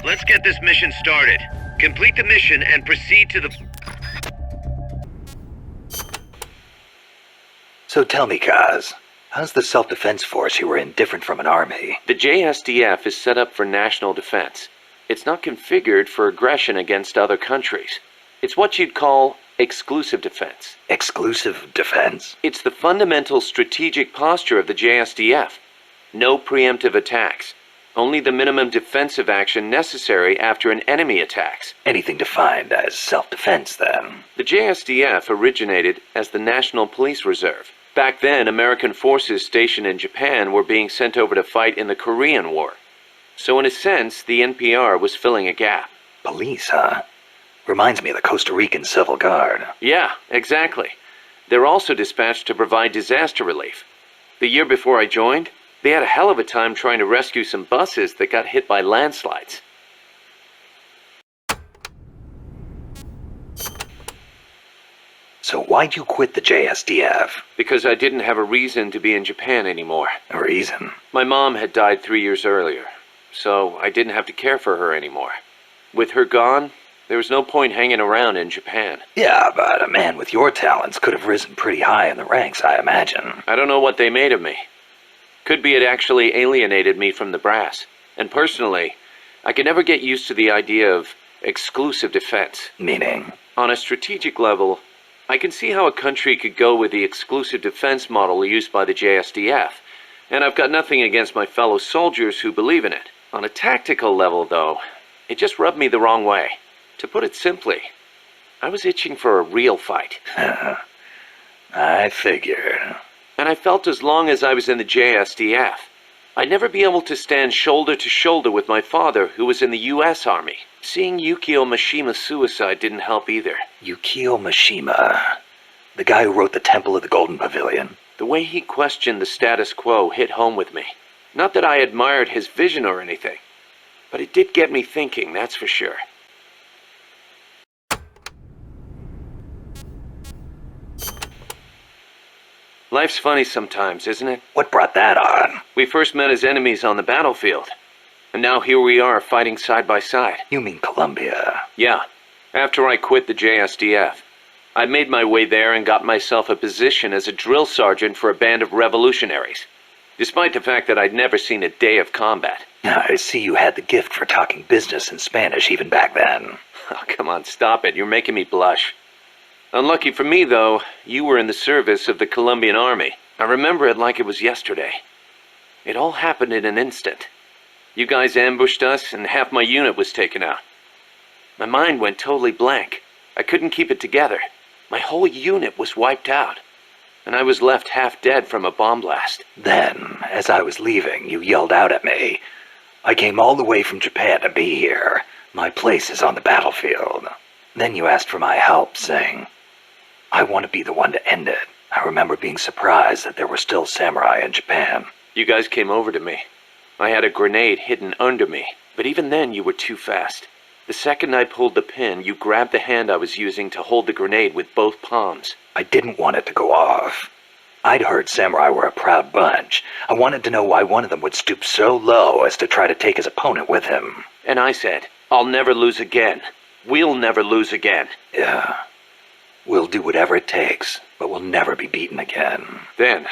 Let's get this mission started. Complete the mission and proceed to the... So tell me, Kaz, how's the self-defense force you were in different from an army? The JSDF is set up for national defense. It's not configured for aggression against other countries. It's what you'd call exclusive defense. Exclusive defense? It's the fundamental strategic posture of the JSDF. No preemptive attacks. Only the minimum defensive action necessary after an enemy attacks. Anything defined as self-defense, then? The JSDF originated as the National Police Reserve. Back then, American forces stationed in Japan were being sent over to fight in the Korean War. So in a sense, the NPR was filling a gap. Police, huh? Reminds me of the Costa Rican Civil Guard. Yeah, exactly. They're also dispatched to provide disaster relief. The year before I joined, they had a hell of a time trying to rescue some buses that got hit by landslides. So why'd you quit the JSDF? Because I didn't have a reason to be in Japan anymore. A reason? My mom had died 3 years earlier, so I didn't have to care for her anymore. With her gone, there was no point hanging around in Japan. Yeah, but a man with your talents could have risen pretty high in the ranks, I imagine. I don't know what they made of me. Could be it actually alienated me from the brass. And personally, I could never get used to the idea of exclusive defense. Meaning? On a strategic level, I can see how a country could go with the exclusive defense model used by the JSDF, and I've got nothing against my fellow soldiers who believe in it. On a tactical level, though, it just rubbed me the wrong way. To put it simply, I was itching for a real fight. I figured. And I felt as long as I was in the JSDF, I'd never be able to stand shoulder to shoulder with my father, who was in the U.S. Army. Seeing Yukio Mishima's suicide didn't help either. Yukio Mishima, the guy who wrote The Temple of the Golden Pavilion. The way he questioned the status quo hit home with me. Not that I admired his vision or anything, but it did get me thinking, that's for sure. Life's funny sometimes, isn't it? What brought that on? We first met as enemies on the battlefield, and now here we are fighting side by side. You mean Colombia? Yeah, after I quit the JSDF. I made my way there and got myself a position as a drill sergeant for a band of revolutionaries, despite the fact that I'd never seen a day of combat. I see you had the gift for talking business in Spanish even back then. Oh, come on, stop it. You're making me blush. Unlucky for me, though, you were in the service of the Colombian Army. I remember it like it was yesterday. It all happened in an instant. You guys ambushed us, and half my unit was taken out. My mind went totally blank. I couldn't keep it together. My whole unit was wiped out, and I was left half dead from a bomb blast. Then, as I was leaving, you yelled out at me. I came all the way from Japan to be here. My place is on the battlefield. Then you asked for my help, saying, I want to be the one to end it. I remember being surprised that there were still samurai in Japan. You guys came over to me. I had a grenade hidden under me, but even then you were too fast. The second I pulled the pin, you grabbed the hand I was using to hold the grenade with both palms. I didn't want it to go off. I'd heard samurai were a proud bunch. I wanted to know why one of them would stoop so low as to try to take his opponent with him. And I said, I'll never lose again. We'll never lose again. Yeah. We'll do whatever it takes, but we'll never be beaten again. Then,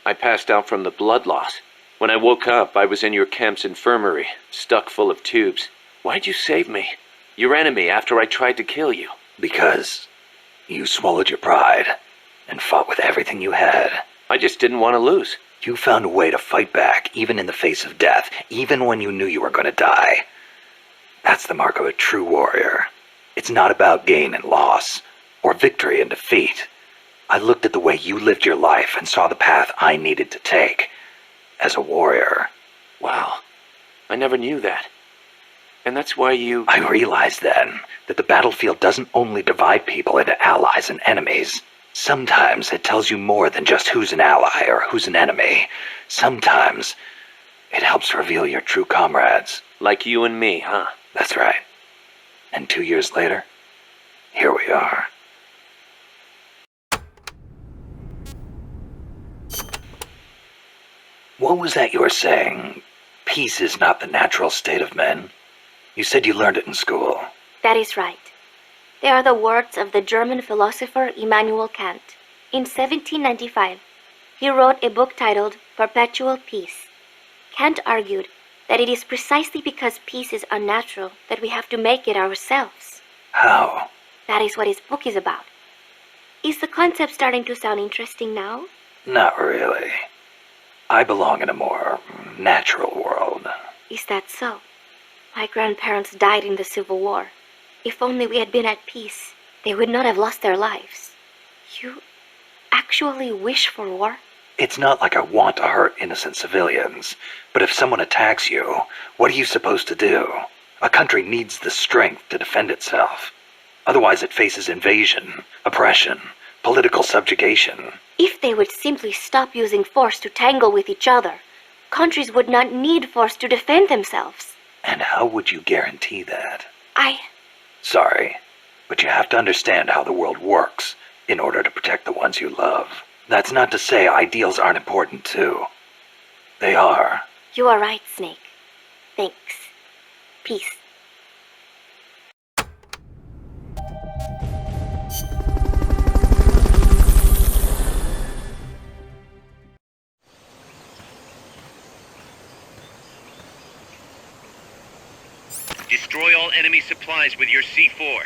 I passed out from the blood loss. When I woke up, I was in your camp's infirmary, stuck full of tubes. Why'd you save me? Your enemy after I tried to kill you. Because you swallowed your pride and fought with everything you had. I just didn't want to lose. You found a way to fight back, even in the face of death, even when you knew you were going to die. That's the mark of a true warrior. It's not about gain and loss, or victory and defeat. I looked at the way you lived your life and saw the path I needed to take. As a warrior. Wow. I never knew that. And that's why you... I realized then that the battlefield doesn't only divide people into allies and enemies. Sometimes it tells you more than just who's an ally or who's an enemy. Sometimes it helps reveal your true comrades. Like you and me, huh? That's right. And 2 years later, here we are. What was that you were saying? Peace is not the natural state of men? You said you learned it in school. That is right. They are the words of the German philosopher Immanuel Kant. In 1795, he wrote a book titled Perpetual Peace. Kant argued that it is precisely because peace is unnatural that we have to make it ourselves. How? That is what his book is about. Is the concept starting to sound interesting now? Not really. I belong in a more natural world. Is that so? My grandparents died in the Civil War. If only we had been at peace, they would not have lost their lives. You actually wish for war? It's not like I want to hurt innocent civilians, but if someone attacks you, what are you supposed to do? A country needs the strength to defend itself. Otherwise it faces invasion, oppression, political subjugation. If they would simply stop using force to tangle with each other, countries would not need force to defend themselves. And how would you guarantee that? I... Sorry, but you have to understand how the world works in order to protect the ones you love. That's not to say ideals aren't important too. They are. You are right, Snake. Thanks. Peace. Destroy all enemy supplies with your C4.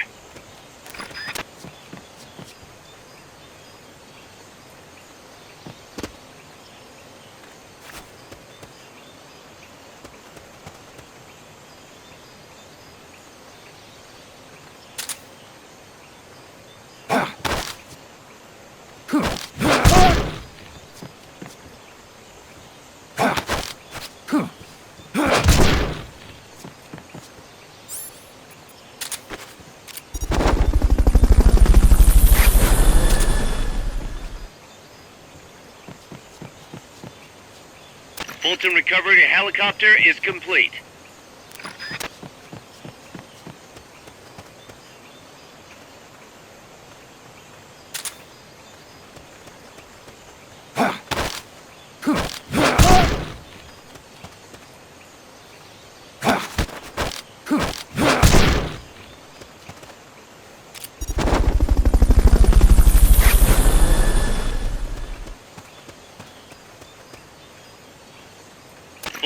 Fulton recovery helicopter is complete.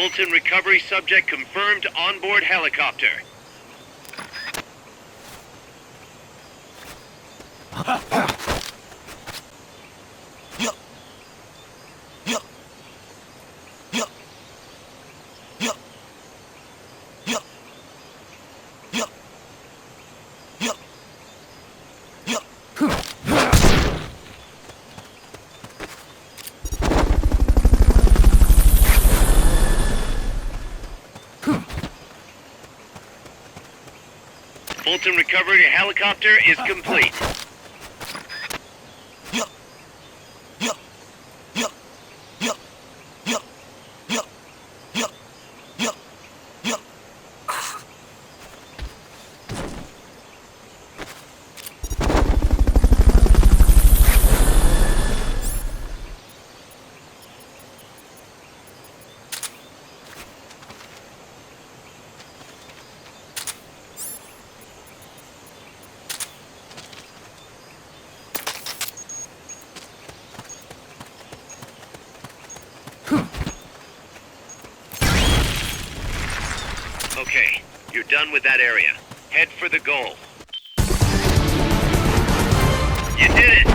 Fulton recovery subject confirmed onboard helicopter. Fulton recovery helicopter is complete. Okay, you're done with that area. Head for the goal. You did it!